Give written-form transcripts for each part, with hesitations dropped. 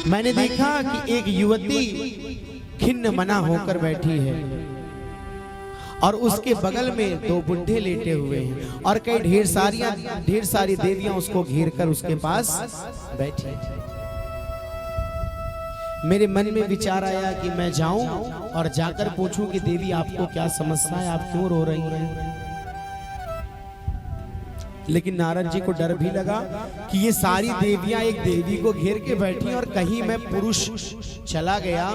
मैंने देखा कि एक युवती खिन्न मना होकर बैठी है और उसके बगल में दो बुढ़े लेटे हुए हैं और कई ढेर सारी देवियां उसको घेर कर उसके पास बैठी। मेरे मन में विचार आया कि मैं जाऊं और जाकर पूछूं कि देवी आपको क्या समस्या है, आप क्यों रो रही हैं। लेकिन नारद जी को डर भी लगा कि ये सारी देवियां एक देवी को घेर के बैठी और कहीं मैं पुरुष चला गया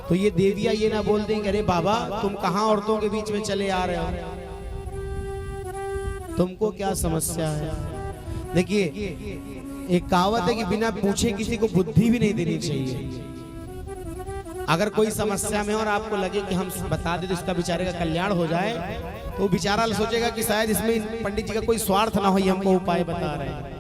तो ये देवियां ये ना बोल देंगे अरे बाबा तुम कहां औरतों के बीच में चले आ रहे हो, तुमको क्या समस्या है। देखिए एक कहावत है कि बिना पूछे किसी को बुद्धि भी नहीं देनी चाहिए। अगर कोई समस्या में और आपको लगे कि हम बता दें तो इसका बेचारे का कल्याण हो जाए तो बेचारा सोचेगा कि शायद इसमें पंडित जी का कोई स्वार्थ ना हो, ये हमको उपाय बता रहे हैं।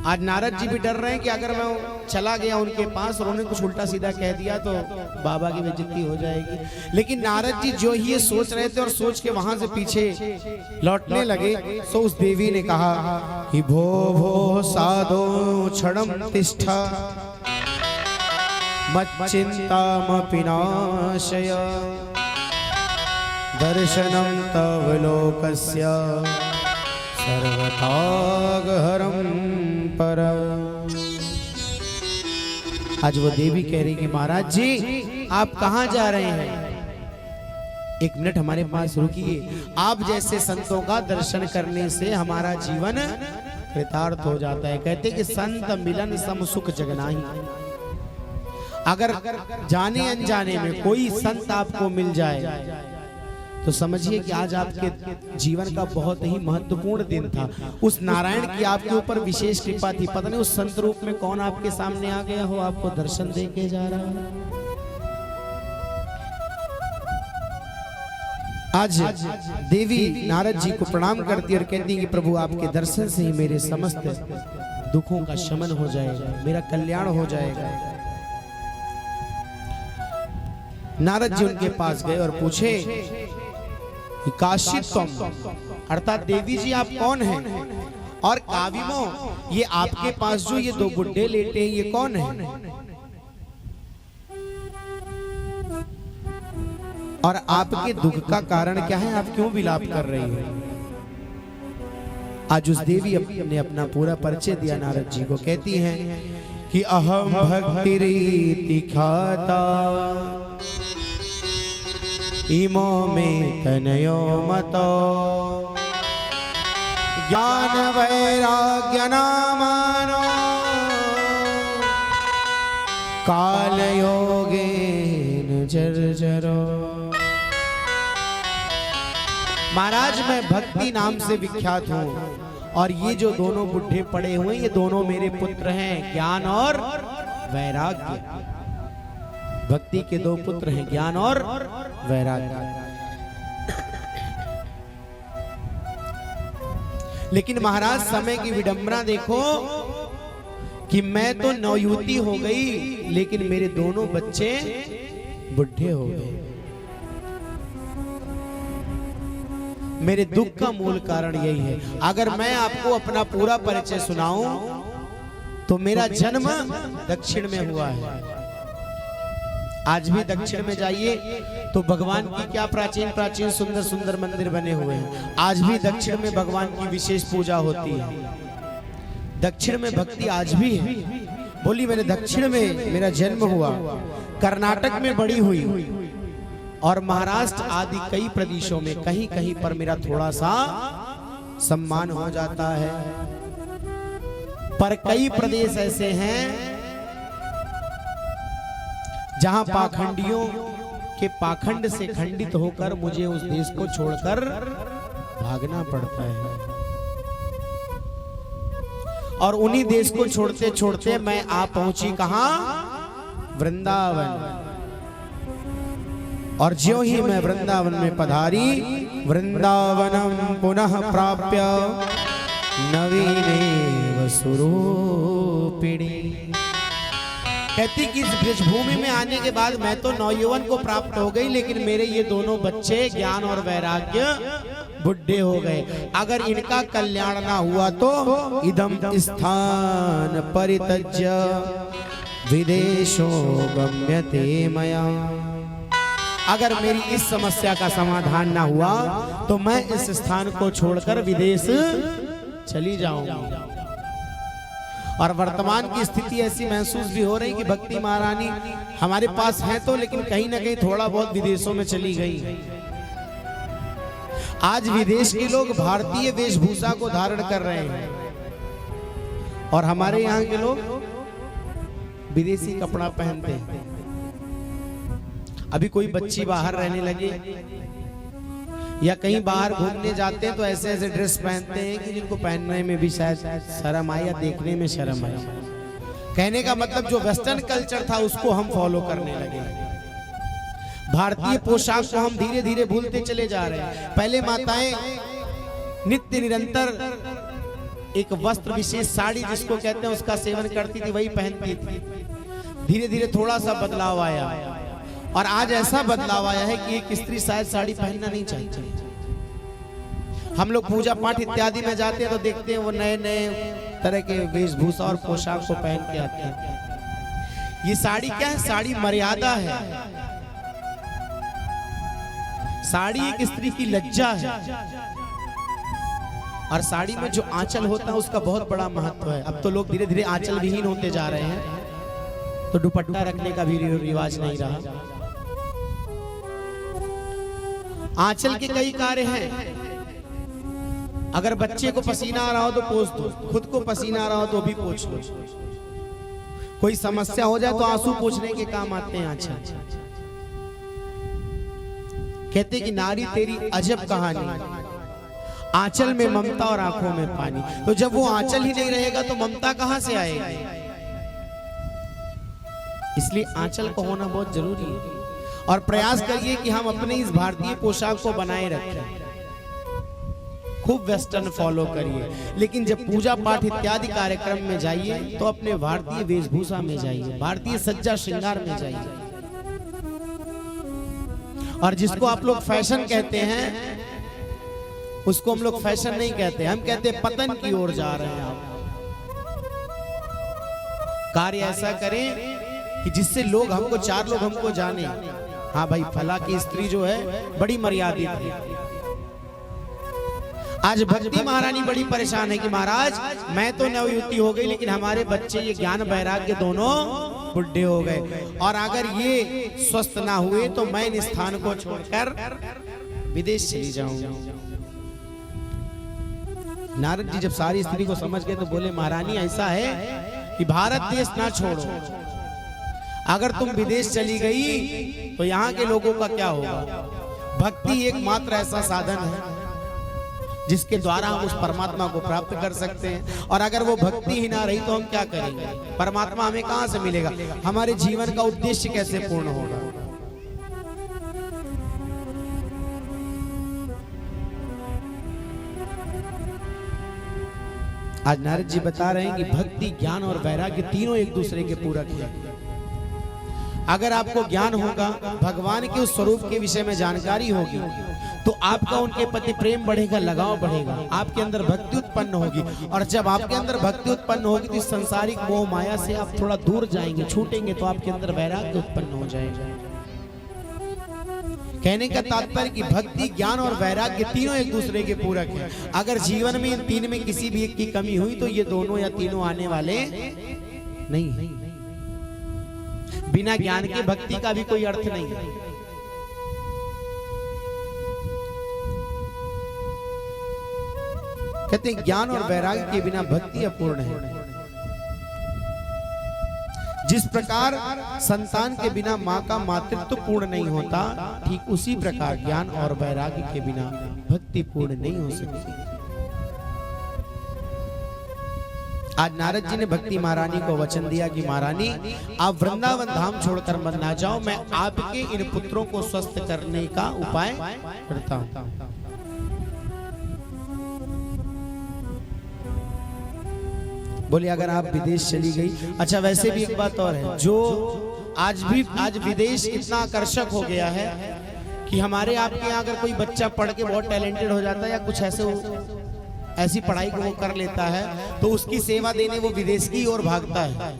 आज नारद जी भी डर रहे हैं कि अगर मैं चला गया उनके पास और उन्होंने कुछ उल्टा सीधा कह दिया तो बाबा की बेइज्जती हो जाएगी। लेकिन नारद जी जो ही ये सोच रहे थे और सोच के वहां से पीछे लौटने लगे तो उस देवी ने कहा कि भो भो साधो क्षणम तिष्ठा मच्चिंतामपि नाशय दर्शनम तव लोकस्य सर्वतागहरम पर। आज वो देवी कह रही कि महाराज जी आप कहां जा रहे हैं, एक मिनट हमारे पास रुकिए। आप जैसे संतों का दर्शन करने से हमारा जीवन कृतार्थ हो जाता है। कहते कि संत मिलन सम सुख जगनाही। अगर जाने अनजाने में कोई संत आपको मिल जाए तो समझिए कि आज आपके जीवन का बहुत ही महत्वपूर्ण दिन था। उस नारायण की आपके ऊपर विशेष कृपा थी। पता नहीं उस संत रूप में कौन आपके सामने आ गया हो, आपको दर्शन दे के जा रहा है। आज देवी नारद जी को प्रणाम करती और कहती कि प्रभु आपके दर्शन से ही मेरे समस्त दुखों का शमन हो जाएगा, मेरा कल्याण हो जाएगा। नारद जी उनके पास गए और पूछे काशित्वम अर्थात देवी जी आप कौन हैं, और काविमो ये आपके पास जो ये दो बुड्ढे लेटे हैं ये कौन है, और आपके दुख का कारण क्या है, आप क्यों विलाप कर रही हो। आज उस देवी ने अपना पूरा परिचय दिया नारद जी को। कहती हैं कि अहम भक्ति रीति खाता इमो में तनयो मतो ज्ञान वैराग्य नामानो काल योगेन जर्जरो। महाराज मैं भक्ति नाम से विख्यात हूँ और ये जो दोनों बुढ़े पड़े हुए ये दोनों मेरे पुत्र हैं, ज्ञान और वैराग्य। भक्ति के दो पुत्र हैं, ज्ञान और वैराग्य। लेकिन महाराज समय की विडंबना देखो कि मैं तो नवयुवती हो गई लेकिन मेरे दोनों बच्चे बुढ़े हो गए। मेरे दुख का मूल कारण यही है। अगर मैं आपको अपना पूरा परिचय सुनाऊं तो मेरा जन्म दक्षिण में हुआ है। आज भी दक्षिण में जाइए तो भगवान की क्या प्राचीन प्राचीन सुंदर सुंदर मंदिर बने हुए हैं। आज भी दक्षिण में भगवान की विशेष पूजा होती है। दक्षिण में भक्ति आज भी है। बोली मैंने दक्षिण में मेरा जन्म हुआ, कर्नाटक में बड़ी हुई और महाराष्ट्र आदि कई प्रदेशों में कहीं कहीं पर मेरा थोड़ा सा सम्मान हो जाता है। पर कई प्रदेश ऐसे हैं जहां पाखंडियों के पाखंड से खंडित होकर मुझे उस देश को छोड़कर भागना पड़ता है। और उन्हीं देश को छोड़ते छोड़ते मैं आ पहुंची कहां, वृंदावन। और ज्यों ही मैं वृंदावन में पधारी, वृंदावनम पुनः प्राप्य नवीनेव स्वरूपिणी। कहती कि इस ब्रजभूमि में आने के बाद मैं तो नौयौवन को प्राप्त हो गई लेकिन मेरे ये दोनों बच्चे ज्ञान और वैराग्य बुढ़े हो गए। अगर इनका कल्याण ना हुआ तो इदम स्थान परित्यज्य विदेशो गम्यते मया। अगर मेरी इस समस्या का समाधान ना हुआ तो मैं इस स्थान को छोड़कर विदेश चली जाऊंगी। और वर्तमान की स्थिति ऐसी महसूस भी हो रही कि भक्ति महारानी हमारे पास है तो, लेकिन कहीं ना कहीं थोड़ा बहुत विदेशों में चली गई। आज विदेश के लोग भारतीय वेशभूषा को धारण कर रहे हैं और हमारे यहाँ के लोग विदेशी कपड़ा पहनते हैं। अभी कोई बच्ची बाहर रहने लगे या कहीं बाहर घूमने जाते हैं तो ऐसे ऐसे ड्रेस पहनते हैं कि जिनको पहनने में भी शायद शर्म आए या देखने में शर्म आए। कहने का मतलब जो वेस्टर्न कल्चर था उसको हम फॉलो करने लगे। भारतीय पोशाक को हम धीरे धीरे भूलते चले जा रहे हैं। पहले माताएं नित्य निरंतर एक वस्त्र विशेष साड़ी जिसको कहते हैं उसका सेवन करती थी, वही पहनती थी। धीरे धीरे थोड़ा सा बदलाव आया और आज ऐसा बदलाव आया है कि एक स्त्री शायद साड़ी पहनना नहीं चाहती। हम लोग पूजा पाठ इत्यादि में जाते हैं तो देखते हैं वो नए नए तरह के वेशभूषा और पोशाक को पहन के आते हैं। ये साड़ी क्या है? साड़ी मर्यादा है। साड़ी एक स्त्री की लज्जा है और साड़ी में जो आंचल होता है उसका बहुत बड़ा महत्व है। अब तो लोग धीरे धीरे आंचल विहीन होते जा रहे हैं तो दुपट्टा रखने का भी रिवाज नहीं रहा। आंचल के कई कार्य हैं। अगर बच्चे को पसीना आ रहा हो तो पोंछ दो, खुद को पसीना आ रहा हो तो भी पोंछ लो। कोई समस्या हो जाए तो आंसू पोंछने के काम आते हैं आंचल। कहते कि नारी तेरी अजब कहानी, आंचल में ममता और आंखों में पानी। तो जब वो आंचल ही नहीं रहेगा तो ममता कहां से आएगी? इसलिए आंचल को होना बहुत जरूरी है और प्रयास करिए कि हम अपने इस भारतीय पोशाक को बनाए रखें। खूब वेस्टर्न फॉलो करिए, लेकिन जब पूजा पाठ इत्यादि कार्यक्रम में जाइए तो अपने भारतीय वेशभूषा में जाइए, भारतीय सज्जा श्रृंगार में जाइए। और जिसको आप लोग फैशन कहते हैं उसको हम लोग फैशन नहीं कहते, हम कहते हैं पतन की ओर जा रहे हैं। आप कार्य ऐसा करें कि जिससे लोग हमको, चार लोग हमको जाने, हाँ भाई फला की स्त्री जो है बड़ी मर्यादित है। आज भक्ति महारानी बड़ी परेशान है कि महाराज मैं तो नवयुवती हो गई लेकिन हमारे बच्चे ये ज्ञान वैराग्य दोनों बुढ़े हो गए और अगर ये स्वस्थ ना हुए तो मैं इन स्थान को छोड़कर विदेश चली जाऊंगी। नारद जी जब सारी स्त्री को समझ गए तो बोले महारानी ऐसा है कि भारत देश ना छोड़ो, अगर तुम विदेश चली गई तो यहाँ के लोगों का क्या होगा? भक्ति एकमात्र ऐसा साधन है जिसके द्वारा हम उस परमात्मा को प्राप्त कर सकते हैं और अगर वो भक्ति ही ना रही तो हम क्या करेंगे? परमात्मा हमें कहां से मिलेगा? हमारे जीवन का उद्देश्य कैसे पूर्ण होगा? आज नारद जी बता रहे हैं कि भक्ति, ज्ञान और वैराग्य तीनों एक दूसरे के पूरक हैं। अगर आपको ज्ञान होगा, भगवान के उस स्वरूप के विषय में जानकारी होगी तो आपका उनके प्रति प्रेम बढ़ेगा, लगाव बढ़ेगा, आपके अंदर भक्ति उत्पन्न होगी और जब आपके अंदर भक्ति उत्पन्न होगी तो इस संसारिक मोह माया से आप थोड़ा दूर जाएंगे, छूटेंगे तो आपके अंदर वैराग्य उत्पन्न हो जाएगा। कहने का तात्पर्य कि भक्ति, ज्ञान और वैराग्य तीनों एक दूसरे के पूरक हैं। अगर जीवन में इन तीन में किसी भी एक की कमी हुई तो ये दोनों या तीनों आने वाले नहीं। बिना ज्ञान के भक्ति का भी कोई अर्थ नहीं है। कहते हैं ज्ञान और वैराग्य के बिना भक्ति अपूर्ण है। जिस प्रकार संतान के बिना मां का मातृत्व पूर्ण नहीं होता, ठीक उसी प्रकार ज्ञान और वैराग्य के बिना भक्ति पूर्ण नहीं हो सकती। आज नारद जी ने भक्ति महारानी को वचन दिया कि महारानी आप वृंदावन धाम छोड़कर मत ना जाओ, मैं आपके इन पुत्रों को स्वस्थ करने का उपाय करता हूं। बोले अगर आप विदेश चली गई, अच्छा वैसे भी एक बात और है, जो आज विदेश इतना आकर्षक हो गया है कि हमारे आपके यहाँ अगर कोई बच्चा पढ़ के बहुत टैलेंटेड हो जाता है या कुछ ऐसी पढ़ाई को वो कर लेता है तो उसकी सेवा देने वो विदेश की ओर भागता है।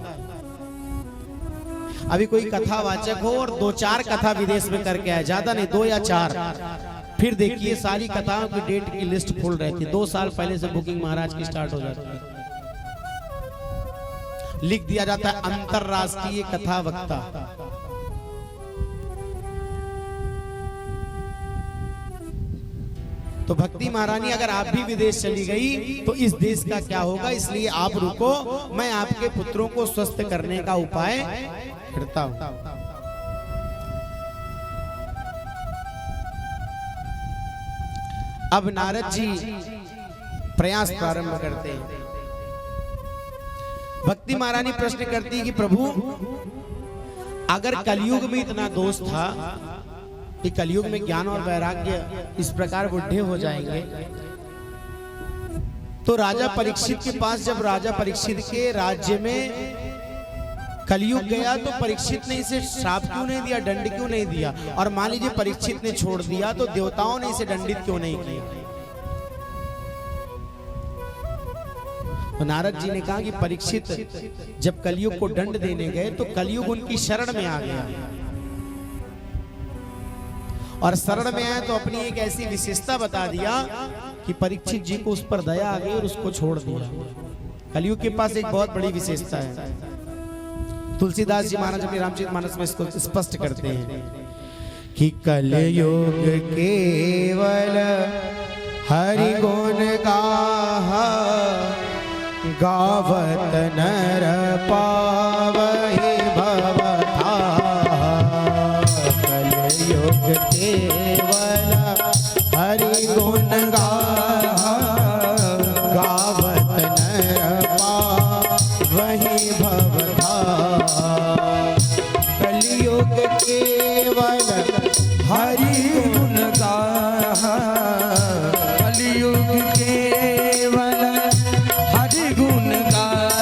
अभी कोई कथावाचक हो और 2-4 कथा विदेश में करके आए, ज्यादा नहीं 2 या 4, फिर देखिए सारी कथाओं की डेट की लिस्ट फुल रहती है। 2 साल पहले से बुकिंग महाराज की स्टार्ट हो जाती है। लिख दिया जाता है अंतरराष्ट्रीय कथा वक्ता। तो भक्ति महारानी अगर आप भी विदेश चली गई तो इस देश का क्या होगा, इसलिए आप रुको, मैं आपके पुत्रों को स्वस्थ करने का उपाय करता हूं। अब नारद जी प्रयास प्रारंभ करते हैं। भक्ति महारानी प्रश्न करती है कि प्रभु अगर कलयुग में इतना दोष था कि कलयुग में ज्ञान और वैराग्य इस प्रकार बुढ़े हो जाएंगे, तो राजा परीक्षित के पास जब राजा परीक्षित के राज्य में कलयुग गया तो परीक्षित ने इसे श्राप क्यों नहीं दिया, दंड क्यों नहीं दिया? और मान लीजिए परीक्षित ने छोड़ दिया तो देवताओं ने इसे दंडित क्यों नहीं किया? तो नारद जी ने कहा कि परीक्षित जब कलयुग को दंड देने गए तो कलयुग उनकी शरण में आ गया, और शरण में आए तो अपनी एक ऐसी विशेषता बता दिया कि परीक्षित जी को उस पर दया आ गई और उसको छोड़ दिया। कलयुग के पास एक बहुत बड़ी विशेषता है। तुलसीदास जी महाराज अपने रामचरितमानस में इसको स्पष्ट करते हैं कि कलयुग केवल हरि गुण गावत नर पावहि भवथा। कलयुग केवल हरि गुण गावत नर पावहि भवथा। कलयुग केवल हरि गुण कलयुग केवल हरि गुण गावत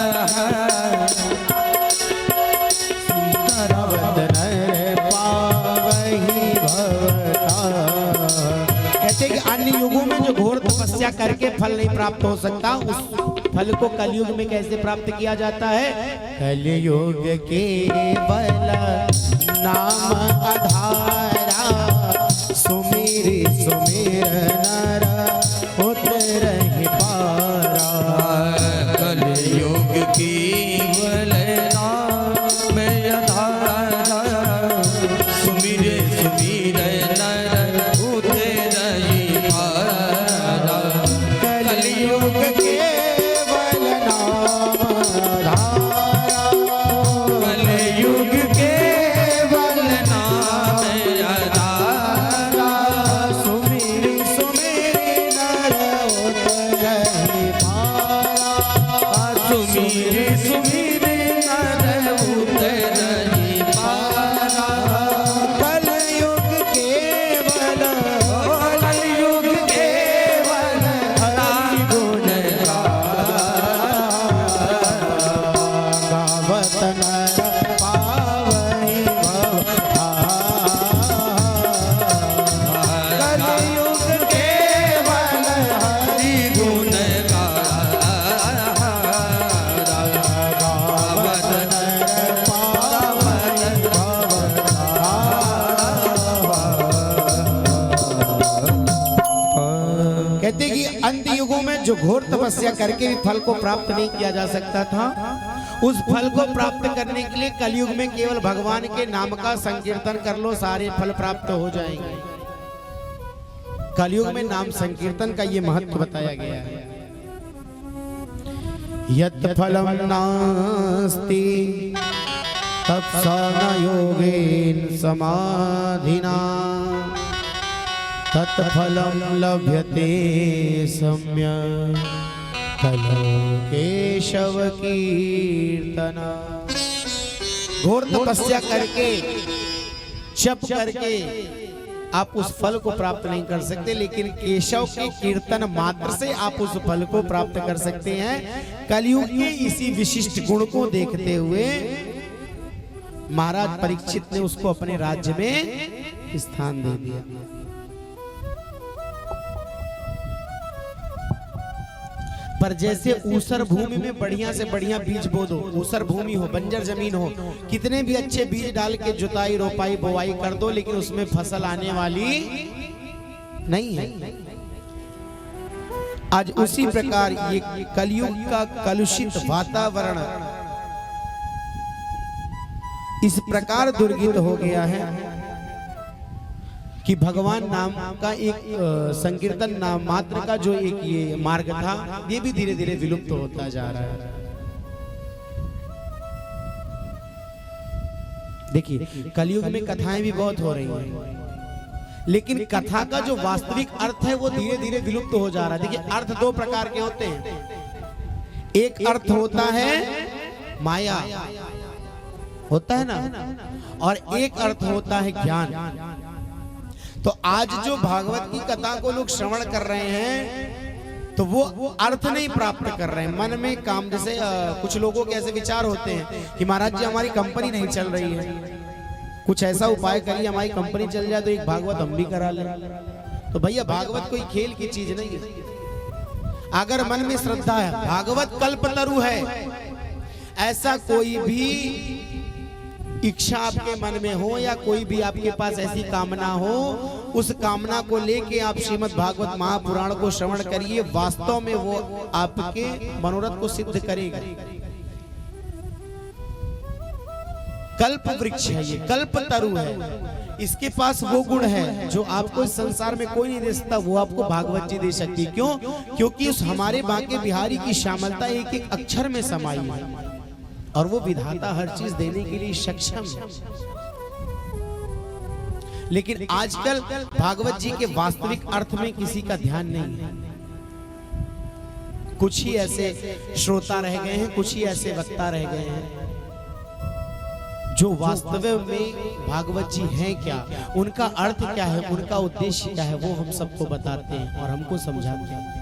नर पावहि भवथा। कहते कि अन्य युगों में जो घोर तपस्या करके फल नहीं प्राप्त हो सकता, उस फल को कलयुग में कैसे प्राप्त किया जाता है? कलयुग केवल नाम आधारा, सुमिर सुमिर नर उतरहि पारा। कलयुग केवल नाम आधारा, सुमिर सुमिर नर उतरहि पारा। कलयुग केवल नाम आधारा, कलयुग केवल नाम आधारा, सुमिर सुमिर नर उतरहि पारा। सुमिर सुमिर नर उतरहि पारा। कलयुग केवल कलयुग केवल हरि गुण गावत नर पावहि भवथा। कलयुग केवल हरि गुण गावत नर पावहि कहते कि अंत्य युगों में जो घोर तपस्या करके भी फल को प्राप्त नहीं किया जा सकता था, उस फल को प्राप्त करने के लिए कलयुग में केवल भगवान के नाम का संकीर्तन कर लो, सारे फल प्राप्त हो जाएंगे। कलयुग में नाम संकीर्तन का ये महत्व बताया गया है। यत् फलम नास्ति तत्सा न योगेन समाधिना, तत्फलम लभ्यते सम्यक् कलौ केशव कीर्तना। घोर तपस्या करके जप करके आप उस फल को प्राप्त नहीं कर सकते, लेकिन केशव के कीर्तन मात्र से आप उस फल को प्राप्त कर सकते हैं। कलयुग के इसी विशिष्ट गुण को देखते हुए महाराज परीक्षित ने उसको अपने राज्य में स्थान दे दिया। पर जैसे ऊसर भूमि में बढ़िया से बढ़िया बीज बो दो, ऊसर भूमि हो, बंजर जमीन हो, कितने भी अच्छे बीज डाल के जुताई रोपाई बोवाई कर दो, लेकिन उसमें फसल आने वाली नहीं है। आज उसी प्रकार ये कलयुग का कलुषित वातावरण इस प्रकार दुर्गीत हो गया है कि भगवान नाम का एक संकीर्तन नाम मात्र का जो एक ये मार्ग था, ये भी धीरे धीरे विलुप्त होता जा रहा है। देखिए कलयुग में कथाएं भी बहुत हो रही हैं, लेकिन कथा का जो वास्तविक अर्थ है वो धीरे धीरे विलुप्त हो जा रहा है। देखिए अर्थ दो प्रकार के होते हैं, एक अर्थ होता है माया, होता है ना, और एक अर्थ होता है ज्ञान। तो आज जो भागवत की कथा को लोग श्रवण कर रहे हैं तो वो अर्थ नहीं प्राप्त कर रहे हैं, मन में काम, जैसे कुछ लोगों के ऐसे विचार होते हैं कि महाराज जी हमारी कंपनी नहीं चल रही है, कुछ ऐसा उपाय करिए हमारी कंपनी चल जाए तो एक भागवत हम भी करा लें। तो भैया भागवत कोई खेल की चीज नहीं है। अगर मन में श्रद्धा है, भागवत कल्पतरु है, ऐसा कोई भी इच्छा आपके मन में हो या कोई भी आपके पास ऐसी कामना हो, उस कामना को लेके आप श्रीमद् भागवत महापुराण को श्रवण करिए, वास्तव में वो आपके मनोरथ को सिद्ध करेगा। कल्प वृक्ष है ये, कल्प तरु है, इसके पास वो गुण है जो आपको इस संसार में कोई नहीं दे सकता, वो आपको भागवत जी दे सकती है। क्यों? क्योंकि उस हमारे बांके बिहारी की श्यामलता एक एक अक्षर में समाई है और वो विधाता हर चीज देने के लिए सक्षम है। लेकिन आजकल भागवत जी के वास्तविक अर्थ में किसी का ध्यान नहीं है। कुछ ही ऐसे श्रोता रह गए हैं, कुछ ही ऐसे वक्ता रह गए हैं जो वास्तव में भागवत जी हैं क्या, उनका अर्थ क्या है, उनका उद्देश्य क्या है, वो हम सबको बताते हैं और हमको समझाते हैं।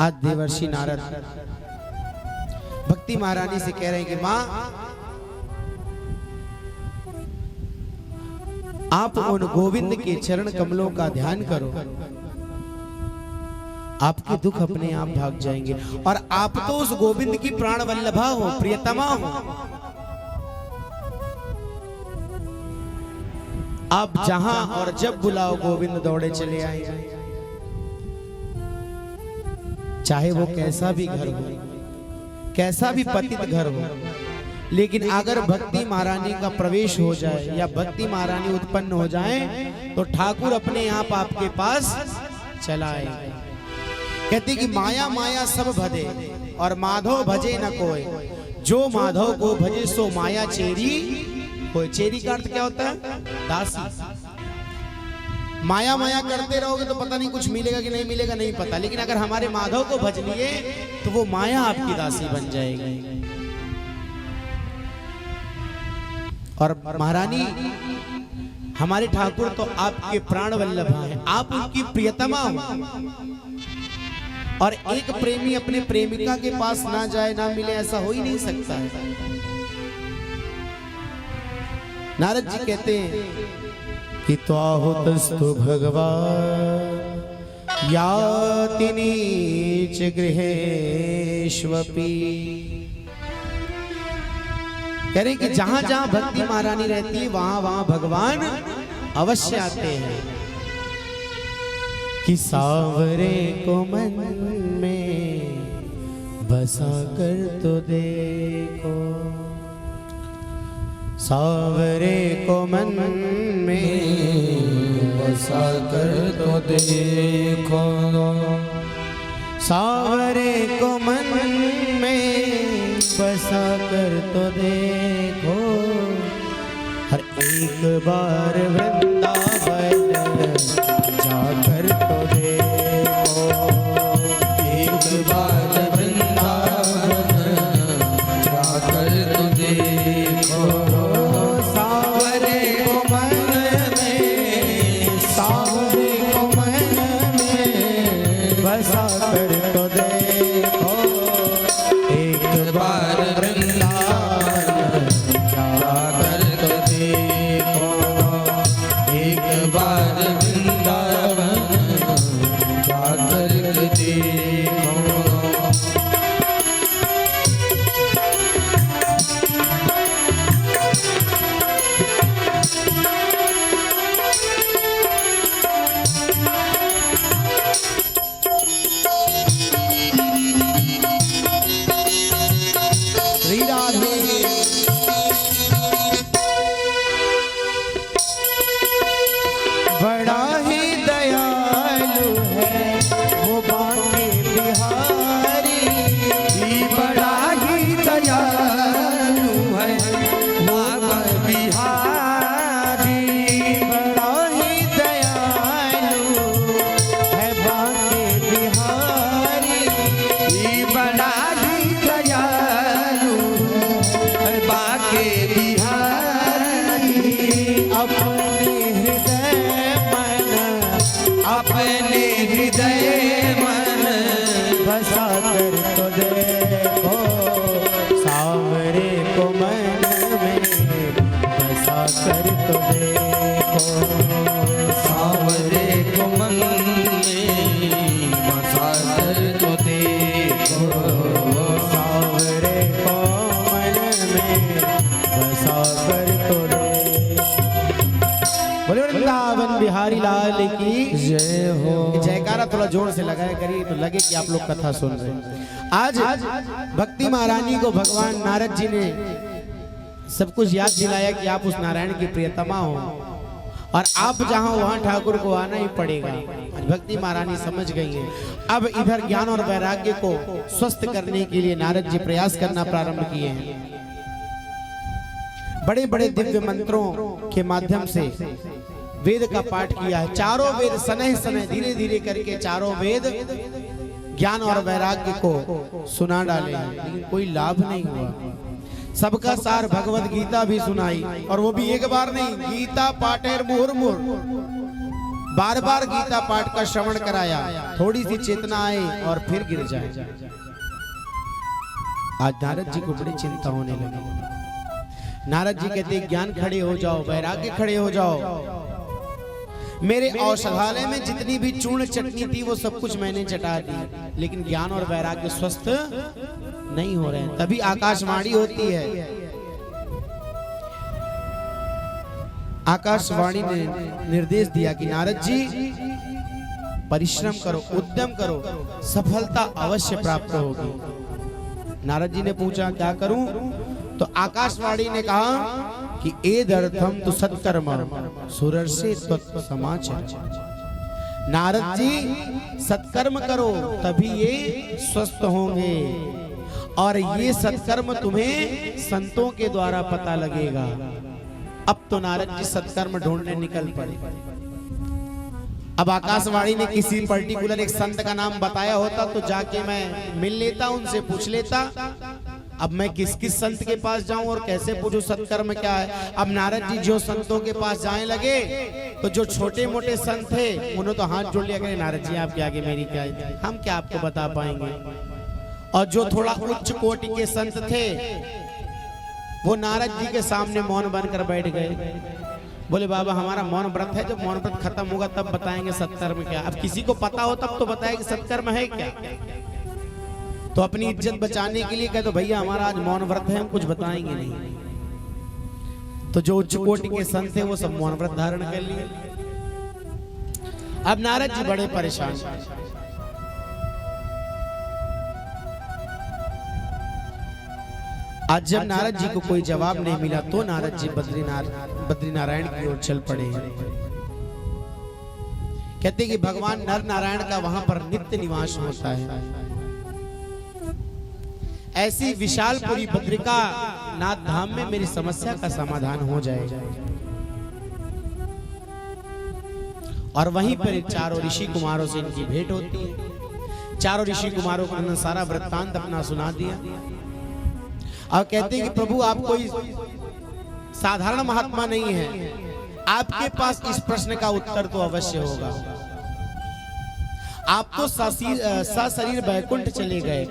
आज देवर्षि नारद भक्ति महारानी से कह रहे हैं कि मां, आप उन गोविंद के चरण कमलों का ध्यान करो, आपके दुख अपने आप भाग जाएंगे। और आप तो उस गोविंद की प्राण वल्लभा हो, प्रियतमा हो, आप जहां और जब बुलाओ गोविंद दौड़े चले आएंगे, चाहे वो कैसा भी घर हो, कैसा भी पतित घर हो। लेकिन अगर भक्ति महारानी का प्रवेश हो जाए या भक्ति महारानी उत्पन्न हो जाए तो ठाकुर अपने आप आपके पास चला आए। कहते कि माया माया सब भजे और माधव भजे न कोई, जो माधव को भजे सो माया चेरी कोई। चेरी का अर्थ क्या होता है? दासी। माया माया करते रहोगे तो पता नहीं कुछ मिलेगा कि नहीं मिलेगा, नहीं पता, लेकिन अगर हमारे माधव को भज लिए तो वो माया आपकी दासी बन जाएगी। और महारानी हमारे ठाकुर तो आपके प्राण वल्लभा हैं, आप उनकी प्रियतमा हो। और एक प्रेमी अपने प्रेमिका के पास ना जाए ना मिले, ऐसा हो ही नहीं सकता है। नारद जी कहते हैं कि त्वाहुतस्तु भगवान् याति नीच गृहेष्वपि। कह रहे कि जहां जहां भक्ति महारानी रहती है वहां वहां भगवान अवश्य आते हैं। कि सावरे को मन में बसा कर तो देखो, सावरे को मन में बसा कर तो देखो, सावरे को मन में बसा कर तो देखो, हर एक बार वृंदावन जाकर तो देखो, एक बार वृंदावन जाकर तो देखो, सावरे को मन में, सावरे को मन में बसा कर तो देखो, एक बार वृंदावन जाकर तो देखो। अपने हृदय मन बसा कर तो देखो सांवरे को मन में बसा कर तो देखो सांवरे को मन में बसा कर तो देखो सांवरे को मन में बसा कर तो देखो। बोले वृंदावन बिहारी लाल की जय हो। जयकारा थोड़ा जोर से लगाया करिए तो लगे कि आप लोग कथा सुन रहे हैं। आज भक्ति महारानी को भगवान नारद जी ने सब कुछ याद दिलाया कि आप उस नारायण की प्रियतमा हो और आप जहां वहां ठाकुर को आना ही पड़ेगा। आज भक्ति महारानी समझ गई है। अब इधर ज्ञान और वैराग्य को स्वस्थ करने के लिए नारद जी प्रयास करना प्रारंभ किए हैं। बड़े बड़े दिव्य मंत्रों के माध्यम से वेद का पाठ किया है। चारों वेद सनह सनह धीरे धीरे करके चारों वेद ज्ञान और वैराग्य को सुना डाले हैं, लेकिन कोई लाभ नहीं हुआ। सबका सार भगवत गीता भी सुनाई और वो भी एक बार नहीं, गीता पाठेर मुहुर्मुर, बार बार गीता पाठ का श्रवण कराया। थोड़ी सी चेतना आए और फिर गिर जाए। आज नारद जी को बड़ी चिंता होने लगी। नारद जी कहते ज्ञान खड़े हो जाओ, वैराग्य खड़े हो जाओ। मेरे औषधालय में जितनी भी चूर्ण चटनी थी वो सब कुछ मैंने चटा दी, लेकिन ज्ञान और वैराग्य स्वस्थ नहीं हो रहे हैं। तभी आकाशवाणी होती है। आकाशवाणी ने निर्देश दिया कि नारद जी परिश्रम करो, उद्यम करो, सफलता अवश्य प्राप्त होगी। नारद जी ने पूछा क्या करूं? तो आकाशवाणी ने कहा कि एदर्थम तो सत्कर्म सुरर्षे तत्व समाचार। नारद जी सत्कर्म करो तभी ये स्वस्थ होंगे और ये सत्कर्म तुम्हें संतों के द्वारा पता लगेगा। अब तो नारद जी सत्कर्म ढूंढने निकल पड़े। अब आकाशवाणी ने किसी पर्टिकुलर एक संत का नाम बताया होता तो जाके मैं मिल लेता, उनसे पूछ लेता। अब मैं किस किस संत के पास जाऊं और कैसे पूछूं सत्कर्म क्या है? अब नारद जी जो संतों के पास जाने लगे तो जो छोटे मोटे संत थे उन्होंने तो हाथ जोड़ लिया, कहे नारद जी आपके आगे मेरी क्या है, हम क्या आपको बता पाएंगे। और जो थोड़ा उच्च कोटि के संत थे वो नारद जी के सामने मौन बनकर बैठ गए। बोले बाबा हमारा मौन व्रत है, जब मौन व्रत खत्म होगा तब बताएंगे सत्कर्म क्या। अब किसी को पता हो तब तो बताए कि सत्कर्म है क्या। तो अपनी इज्जत बचाने के लिए कहे तो भैया हमारा आज मौन व्रत है, हम कुछ बताएंगे नहीं। तो जो उच्च कोटि के संत थे वो सब मौन व्रत धारण कर लिए। अब नारद जी बड़े परेशान। आज जब नारद जी को कोई जवाब नहीं मिला तो नारद जी बद्रीनारायण की ओर चल पड़े। कहते कि भगवान नर नारायण का वहां पर नित्य निवास होता है। ऐसी विशालपुरी बद्रिका नाथ धाम में मेरी समस्या का समाधान हो जाएगा। और वहीं पर चारों ऋषि कुमारों से इनकी भेंट होती है। चारों ऋषि कुमारों को उन्होंने सारा वृत्तांत अपना सुना दिया और कहते हैं कि प्रभु आप कोई साधारण महात्मा नहीं है, आपके पास इस प्रश्न का उत्तर तो अवश्य होगा। आप तो सशरीर बैकुंठ चले गए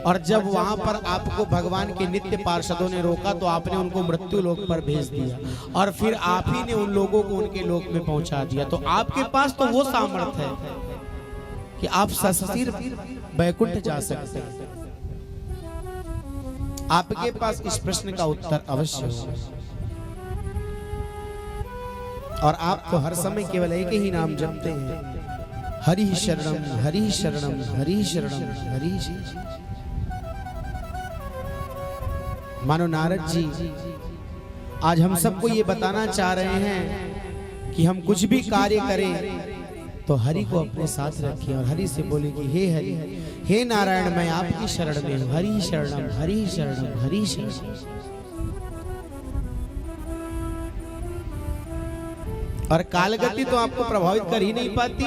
और जब वहां पर आपको भगवान के नित्य पार्षदों ने रोका तो आपने उनको मृत्यु लोक पर भेज दिया और फिर आप ही ने उन लोगों को उनके लोक में पहुंचा दिया। तो आपके पास तो वो सामर्थ्य है कि आप सशरीर बैकुंठ जा सकते हैं। आपके पास इस प्रश्न का उत्तर अवश्य होगा। और आप तो हर समय केवल एक ही नाम जपते हैं, हरि शरणम हरि शरणम हरि शरणम हरि शरणम। मानो नारद जी आज हम सबको ये बताना चाह रहे हैं कि हम कुछ भी कार्य करें तो हरि को अपने साथ रखें और हरि से बोले कि हे हरि, हे नारायण मैं आपकी शरण में हूं, हरि शरणम हरि शरणम हरि शरणम। और कालगति तो आपको प्रभावित कर ही नहीं पाती।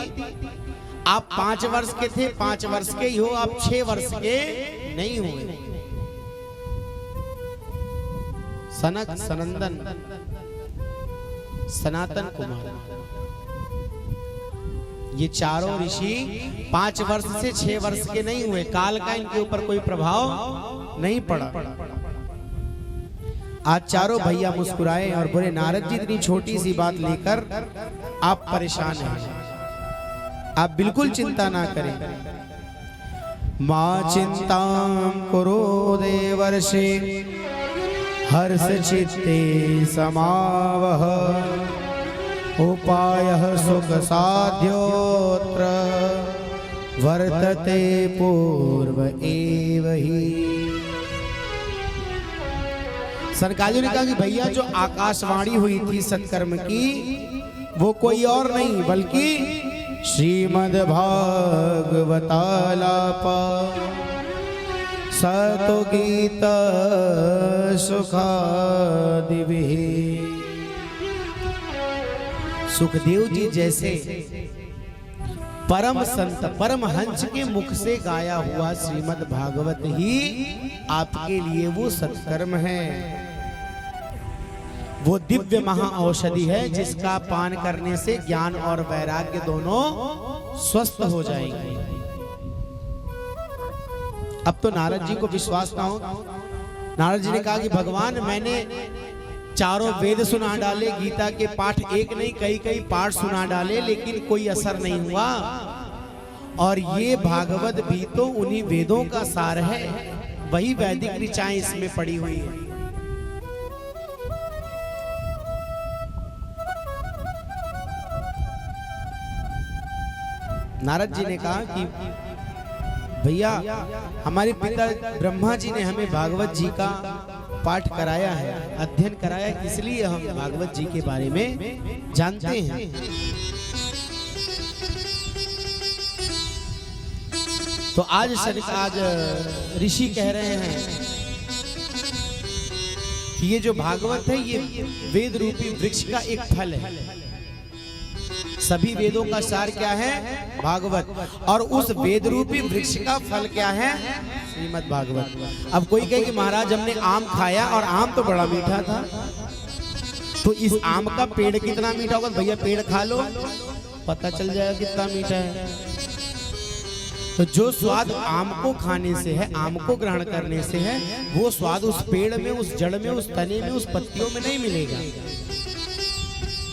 आप 5 वर्ष के थे, 5 वर्ष के ही हो, आप 6 वर्ष के नहीं हुए। सनक सनंदन सनातन कुमार ये चारों ऋषि 5 वर्ष से 6 वर्ष के नहीं हुए, काल का इनके ऊपर कोई प्रभाव नहीं पड़ा। आज चारों भैया मुस्कुराए और बोले नारद जी इतनी छोटी सी बात लेकर आप परेशान हैं, आप बिल्कुल चिंता ना करें। मां चिंतां कुरु देवर्षि हर्ष चित्ते समावह उपायः सुख साध्योत्र वर्तते पूर्व एव ही। सनकादियों ने कहा कि भैया जो आकाशवाणी हुई थी सत्कर्म की वो कोई और नहीं बल्कि श्रीमद् भागवतालापा सतो गीत सुखादिभिः। सुखदेव जी जैसे परम संत परम हंस के मुख से गाया हुआ श्रीमद् भागवत ही आपके लिए वो सत्कर्म है, वो दिव्य महा औषधि है जिसका पान करने से ज्ञान और वैराग्य दोनों स्वस्थ हो जाएंगे। अब तो नारद जी को विश्वास ना हो। नारद जी ने कहा कि भगवान मैंने चारों वेद सुना डाले, गीता के पाठ एक नहीं कई पाठ सुना डाले, लेकिन कोई असर नहीं हुआ। और ये भागवत भी तो उन्हीं वेदों का सार है, वही वैदिक ऋचाएं इसमें पड़ी हुई है। नारद जी ने कहा कि भैया हमारे पिता ब्रह्मा जी ने हमें भागवत जी का पाठ कराया है, अध्ययन कराया, इसलिए हम भागवत जी के बारे में जानते हैं। तो आज ऋषि कह रहे हैं कि ये जो भागवत है ये वेद रूपी वृक्ष का एक फल है। सभी वेदों का सार क्या है? भागवत। और उस वेद रूपी वृक्ष का फल क्या है? श्रीमद् भागवत। अब कोई कहे कि महाराज हमने आम खाया और आम तो बड़ा मीठा था, तो इस आम का पेड़ कितना मीठा होगा? भैया पेड़ खा लो पता चल जाएगा कितना मीठा है। तो जो स्वाद आम को खाने से है, आम को ग्रहण करने से है, वो स्वाद उस पेड़ में, उस जड़ में, उस तने में, उस पत्तियों में नहीं मिलेगा।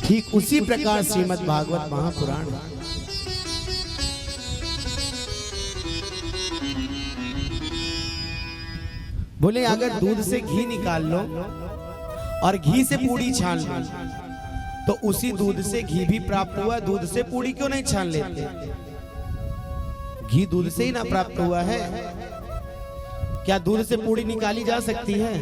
ठीक उसी प्रकार श्रीमद् भागवत महापुराण बोले अगर दूध से घी निकाल लो और घी से पूड़ी छान लो तो उसी दूध से घी भी प्राप्त हुआ, दूध से पूड़ी क्यों नहीं छान लेते? घी दूध से ही ना प्राप्त हुआ है, क्या दूध से पूड़ी निकाली जा सकती है?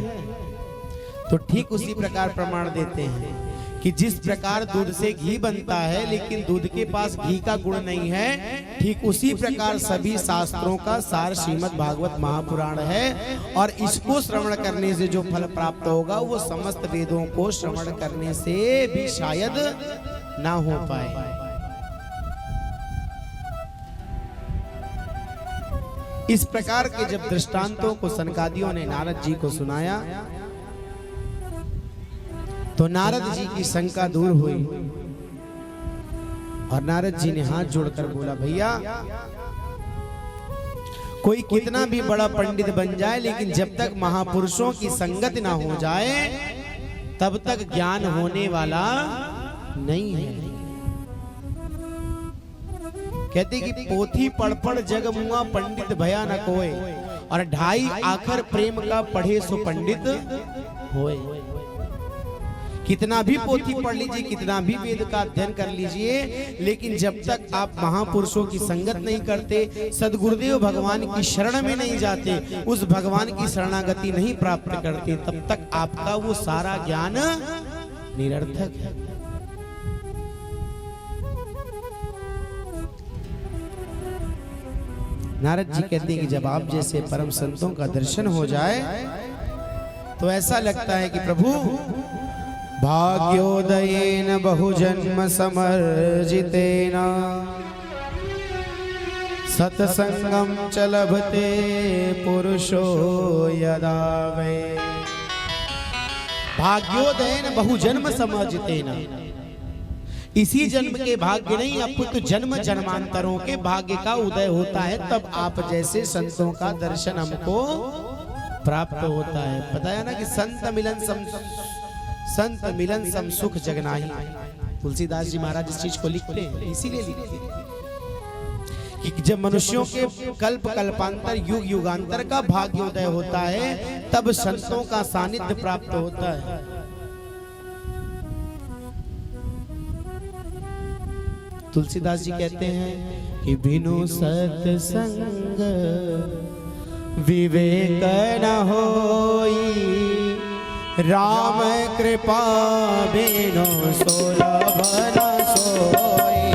तो ठीक उसी प्रकार प्रमाण देते हैं कि जिस प्रकार दूध से घी बनता है लेकिन दूध के पास घी का गुण नहीं है, ठीक उसी प्रकार सभी शास्त्रों का सार श्रीमद् भागवत महापुराण है। और इसको श्रवण करने से जो फल प्राप्त होगा वो समस्त वेदों को श्रवण करने से भी शायद ना हो पाए। इस प्रकार के जब दृष्टांतों को सनकादियों ने नारद जी को सुनाया तो नारद जी की शंका दूर हुई और नारद जी ने हाथ जोड़कर बोला भैया कोई कितना भी बड़ा पंडित बन जाए लेकिन जब तक महापुरुषों की संगत ना हो जाए तब तक ज्ञान होने वाला नहीं है। कहते कि पोथी पढ़ जग मुआ पंडित भया न कोय, और 2.5 आखर प्रेम का पढ़े सो पंडित होए। कितना भी पोथी पढ़ लीजिए, कितना भी वेद का अध्ययन कर लीजिए, लेकिन जब तक आप महापुरुषों की संगत नहीं करते, सदगुरुदेव भगवान की शरण में नहीं जाते, उस भगवान की शरणागति नहीं प्राप्त करते, तब तक आपका वो सारा ज्ञान निरर्थक है। नारद जी कहते हैं कि जब आप जैसे परम संतों का दर्शन हो जाए तो ऐसा लगता है कि प्रभु भाग्योदयेन बहुजन्म समर्जितेन सत्संगम च लभते पुरुषो यदा वै। भाग्योदयेन बहुजन्म समर्जितेन, इसी जन्म के भाग्य नहीं, अपितु जन्म जन्मांतरों के भाग्य का उदय होता है, तब आप जैसे संतों का दर्शन हमको प्राप्त होता है। बताया ना कि संत मिलन सम सुख जगनाही। तुलसीदास जी महाराज इस चीज को लिखते हैं, इसीलिए लिखते हैं कि जब मनुष्यों के कल्प कल्पांतर युग युगांतर का भाग्योदय होता है, तब संतों का सानिध्य प्राप्त होता है। तुलसीदास जी कहते हैं कि बिनु सत्संग विवेक न होई, राम कृपा बिनु सुलभ न सोई।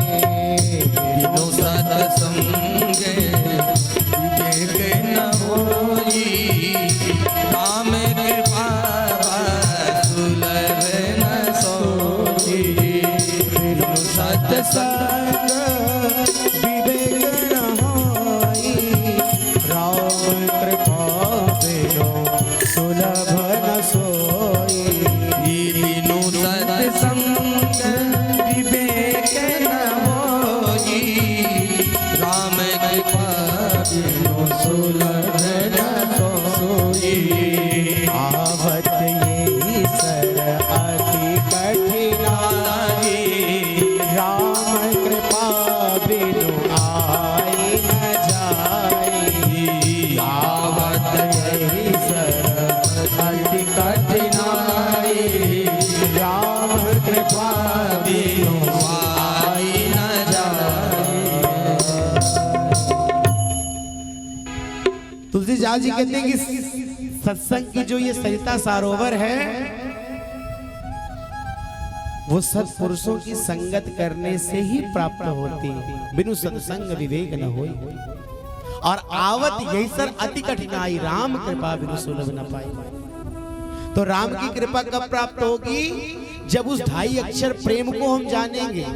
बिनु सत्संग विवेक न होई, राम कृपा सुलभ न सोई। बिनु सत्संग विवेक न होई, राम कृपा बिनु सुलभ न सोई। बिनु सत्संग विवेक न होई, राम कृपा बिनु सुलभ न सोई। आवत यही सर अति कठिनाई, राम कृपा बिनु आई न जाई। आवत यही सर अति कठिनाई, राम कृपा बिनु आई न जाए। तुलसीदास जी कहते हैं कि सत्संग की जो ये सरिता सरोवर है, वो सत्पुरुषों की संगत करने से ही प्राप्त होती है। बिनु सत्संग विवेक न होई, और आवत यही सर अति कठिनाई, राम कृपा बिनु सुलभ न पाई। तो राम की कृपा कब प्राप्त होगी? जब उस ढाई अक्षर प्रेम को हम जानेंगे।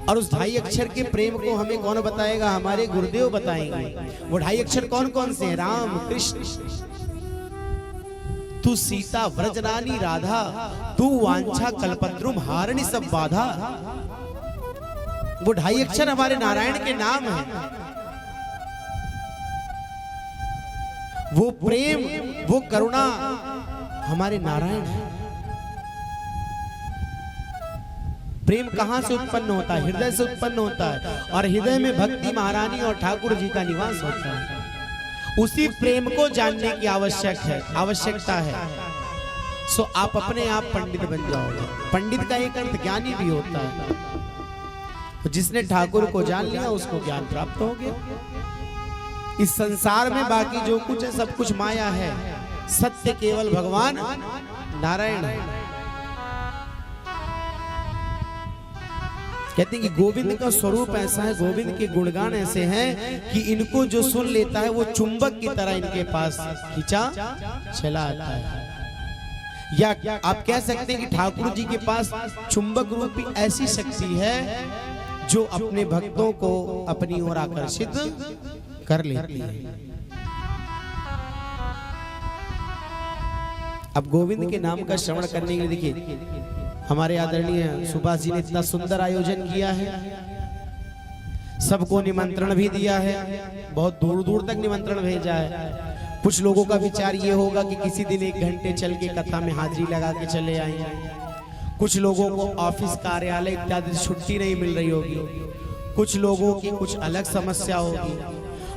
और उस ढाई अक्षर के प्रेम को हमें कौन बताएगा? हमारे गुरुदेव बताएंगे। वो ढाई अक्षर कौन कौन से हैं? राम कृष्ण, तू सीता व्रजरानी राधा, तू वांछा कल्पद्रुम हारणी सब बाधा। वो ढाई अक्षर हमारे नारायण के नाम हैं। वो प्रेम, वो करुणा हमारे नारायण है। प्रेम कहां से उत्पन्न होता है? हृदय से उत्पन्न होता है, और हृदय में भक्ति महारानी और ठाकुर जी का निवास होता है। उसी प्रेम को जानने की आवश्यकता है। सो आप अपने आप पंडित बन जाओगे। पंडित का एक अर्थ ज्ञानी भी होता है। तो जिसने ठाकुर को जान लिया उसको ज्ञान प्राप्त हो गया। इस संसार में बाकी जो कुछ है सब कुछ माया है, सत्य केवल भगवान नारायण है। कहते हैं कि गोविंद का स्वरूप ऐसा है, गोविंद के गुणगान ऐसे हैं कि इनको जो सुन लेता है वो चुंबक की तरह इनके पास खींचा चला आता है। या आप कह सकते हैं कि ठाकुर जी के पास चुंबक रूपी ऐसी शक्ति है जो अपने भक्तों को अपनी ओर आकर्षित कर लेती है। अब गोविंद के नाम का श्रवण करने के लिए देखिए, हमारे आदरणीय सुभाष जी ने इतना सुंदर आयोजन किया है, सबको निमंत्रण भी दिया है, बहुत दूर दूर तक निमंत्रण भेजा है। कुछ लोगों का विचार ये होगा कि किसी दिन 1 घंटे चल के कथा में हाजिरी लगा के चले आएंगे। कुछ लोगों को ऑफिस कार्यालय इत्यादि छुट्टी नहीं मिल रही होगी, कुछ लोगों की कुछ अलग समस्या होगी,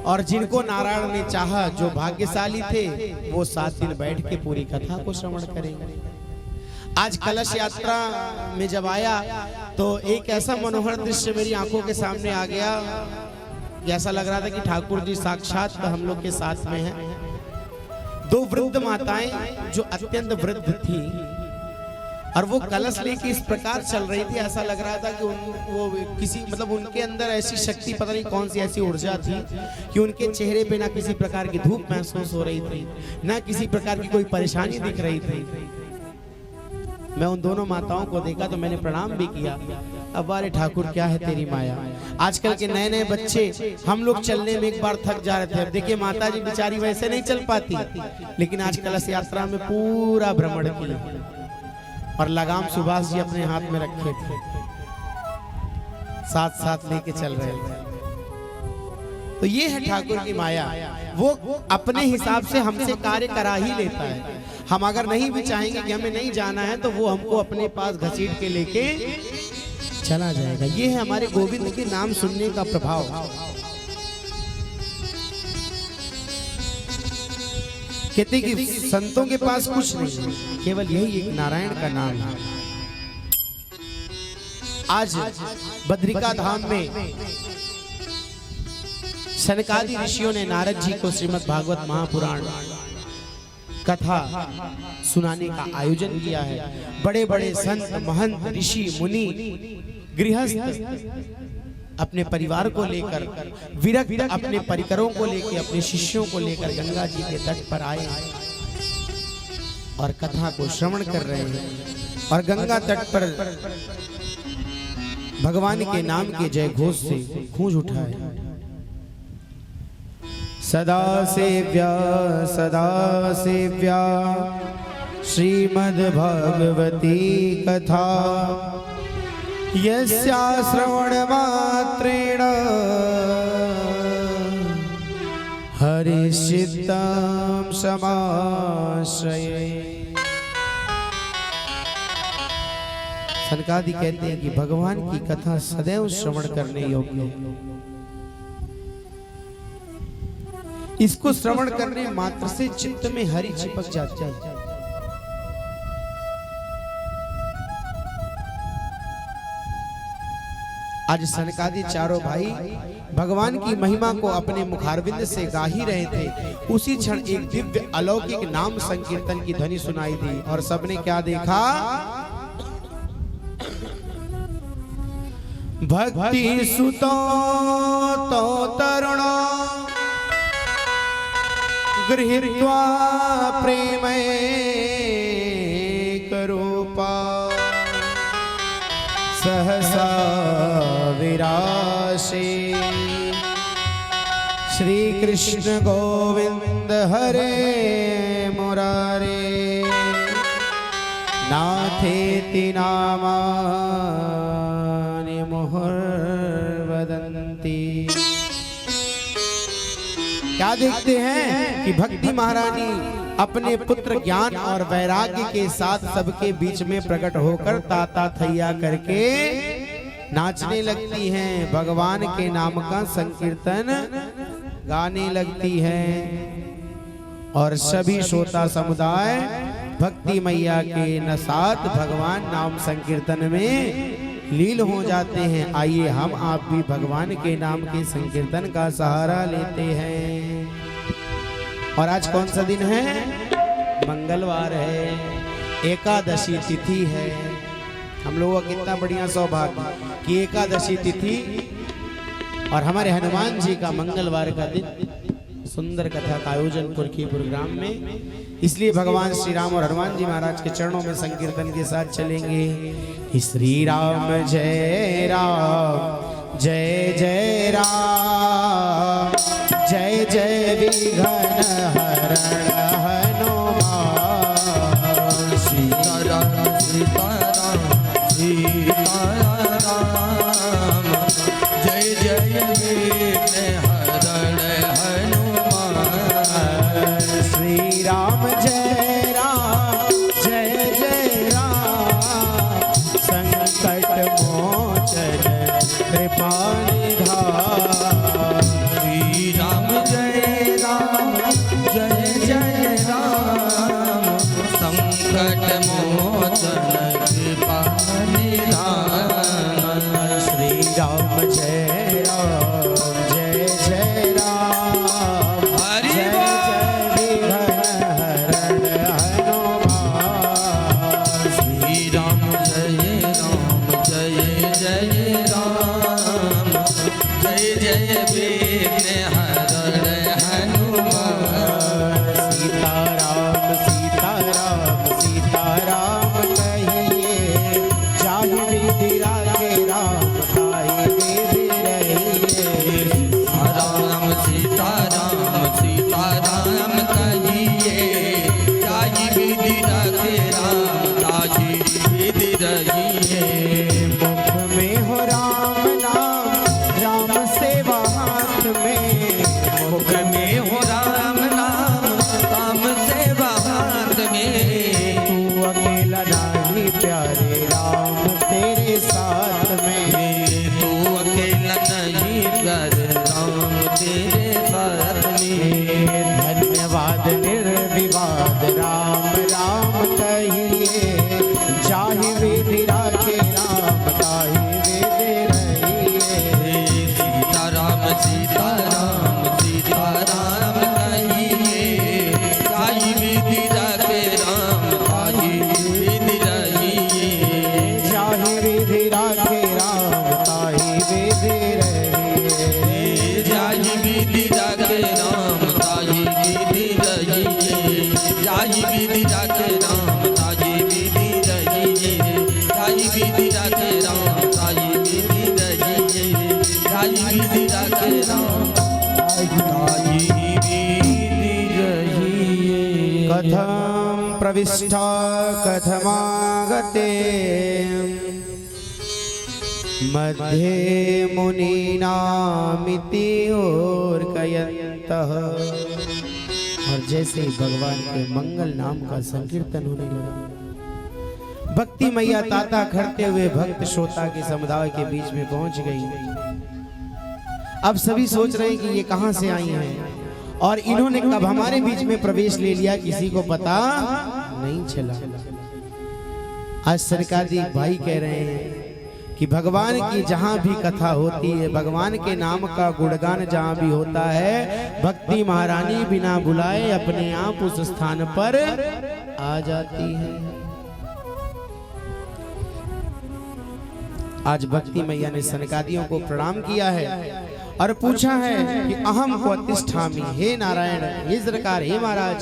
और जिनको नारायण ने चाहा, जो भाग्यशाली थे, वो 7 दिन बैठ के पूरी कथा को श्रवण करेंगे। आज कलश यात्रा में जब आया तो एक ऐसा मनोहर दृश्य मेरी आंखों के सामने आ गया, ऐसा लग रहा था कि ठाकुर जी साक्षात हम लोग के साथ में हैं। 2 वृद्ध माताएं जो अत्यंत वृद्ध थी, और वो कलश लेके इस प्रकार चल रही थी, ऐसा लग रहा था कि वो किसी मतलब उनके अंदर ऐसी शक्ति, पता नहीं कौन सी ऐसी ऊर्जा थी कि उनके चेहरे पे ना किसी प्रकार की धूप महसूस हो रही थी, ना किसी प्रकार की कोई परेशानी दिख रही थी। मैं उन दोनों माताओं को देखा तो मैंने प्रणाम भी किया। अब अरे ठाकुर क्या है तेरी माया। आजकल के नए नए बच्चे, हम लोग चलने में एक बार थक जा रहे थे, अब देखिए माता जी बेचारी वैसे नहीं चल पाती, लेकिन आज कलश यात्रा में पूरा भ्रमण किया और लगाम सुभाष जी अपने हाथ में रखे थे। साथ साथ लेके चल रहे हैं। तो ये है ठाकुर की माया, वो अपने हिसाब से हमसे कार्य करा ही लेता है। हम अगर नहीं भी चाहेंगे कि हमें नहीं जाना है तो वो हमको अपने पास घसीट के लेके चला जाएगा। ये है हमारे गोविंद के नाम सुनने का प्रभाव। कहते कि संतों के पास कुछ नहीं है, केवल यही एक नारायण का नाम है। आज बद्रिका धाम में सनकादि ऋषियों ने नारद जी को श्रीमद् भागवत महापुराण कथा सुनाने का आयोजन किया है। बड़े बड़े संत महंत ऋषि मुनि गृहस्थ अपने परिवार को लेकर, विरक्त अपने परिकरों को लेकर, अपने शिष्यों को लेकर गंगा जी के तट पर आए और कथा को श्रवण कर रहे हैं। और गंगा तट पर भगवान के नाम के जय घोष से गूंज उठा है। सदा सेव्या श्रीमद् भगवती कथा यस्या श्रवण मात्रेण हरिचित्तं समाश्रये। सनकादि कहते हैं कि भगवान की कथा सदैव श्रवण करने योग्य है। इसको श्रवण करने मात्र से चित्त में हरि चिपक जाता है। आज सनकादि चारों भाई भगवान की महिमा को अपने मुखारविंद से गा ही रहे थे। उसी क्षण एक दिव्य अलौकिक नाम संकीर्तन की ध्वनि सुनाई दी और सबने क्या देखा? भक्ति सुतो तो तरुणो गृहीत्वा प्रेमैकरूपा सहसा विराशे श्री कृष्ण गोविंद हरे मुरारे नाथेति नामानि मुहुर्वदन्ति। क्या देखते हैं कि भक्ति महारानी अपने पुत्र ज्ञान और वैराग्य के साथ सबके बीच में प्रकट होकर ताता थैया करके नाचने लगती हैं, भगवान के नाम का संकीर्तन गाने लगती हैं। और सभी श्रोता समुदाय भक्ति मैया के नसात भगवान नाम संकीर्तन में लील हो जाते हैं। आइए हम आप भी भगवान के नाम के संकीर्तन का सहारा लेते हैं। और आज कौन सा दिन है? मंगलवार है, एकादशी तिथि है। हम लोगों का कितना बढ़िया सौभाग्य कि एकादशी तिथि और हमारे हनुमान जी का मंगलवार का दिन सुंदर कथा का आयोजन पुरखीपुर ग्राम में। इसलिए भगवान श्री राम और हनुमान जी महाराज के चरणों में संकीर्तन के साथ चलेंगे। श्री राम जय जय राम, जय जय विघ्न हरण हनुमान। सीताराम सीताराम सीताराम, जय जय विघ्न हरण हनुमान। श्री राम जय जय राम, संकट मोचन कृपा निधान। श्री राम जय जय राम, संकट मोचन कृपा निधान। श्री राम जय जय राम, हरि जय जय विघ्न हरण हनुमान। श्री राम जय जय राम, जय जय विघ्न हरण हनुमान। सीताराम सीताराम सीताराम कहिए, जाहि विधि राखे राम ताहि विधि रहिए। राम सीताराम सीताराम कहिए, ताहि विधि रखे राम ताहि विधि रहिए। मुख में हो राम नाम, सीताराम सीताराम कहिए जाई विधि रखे राम ताही विधि रहिए जाहि विधि राखे राम ताहि विधि रहिए जाई विधि रखे राम ताही विधि रहिए जाई विधि रखे राम ताही विधि रहिए जाई विधि रखे राम ताही विधि रहिए जाई विधि रखे राम ताही विधि रहिए कथम प्रविष्टा कथमागते मध्ये मुनीनामिति और कयन्तः। और जैसे ही भगवान के मंगल नाम का संकीर्तन होने लगा, भक्ति मैया ताता करते हुए भक्त श्रोता के समुदाय के बीच में पहुंच गई। अब सभी सोच रहे हैं कि ये कहां से आई हैं और इन्होंने कब हमारे बीच में प्रवेश ले लिया, किसी को पता नहीं चला। आज सरकार जी भाई कह रहे हैं कि भगवान की जहां भी कथा होती है, भगवान के नाम का गुणगान जहां भी होता है, भक्ति महारानी बिना बुलाए अपने आप उस स्थान पर आ जाती है। आज भक्ति मैया ने सनकादियों को प्रणाम किया है और पूछा है कि अहम को प्रतिष्ठामी, हे नारायण, हे सरकार, हे महाराज,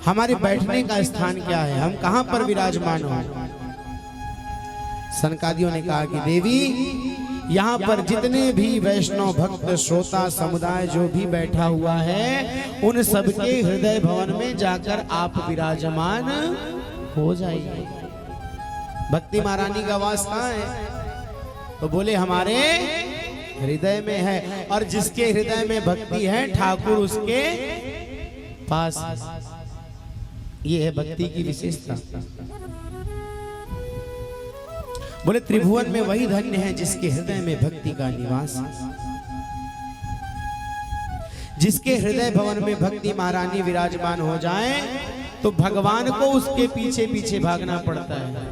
हमारे बैठने का स्थान क्या है, हम कहां पर विराजमान हो। सनकादियों ने कहा कि देवी, यहाँ पर जितने भी वैष्णव भक्त श्रोता समुदाय जो भी बैठा हुआ है, उन सबके हृदय भवन में जाकर आप विराजमान हो जाइए। भक्ति महारानी का वास कहाँ है? तो बोले हमारे हृदय में है, और जिसके हृदय में भक्ति है ठाकुर उसके पास। ये है भक्ति की विशेषता। बोले त्रिभुवन में वही धन्य है जिसके हृदय में भक्ति का निवास, जिसके हृदय भवन में भक्ति महारानी विराजमान हो जाए तो भगवान को उसके पीछे पीछे भागना पड़ता है।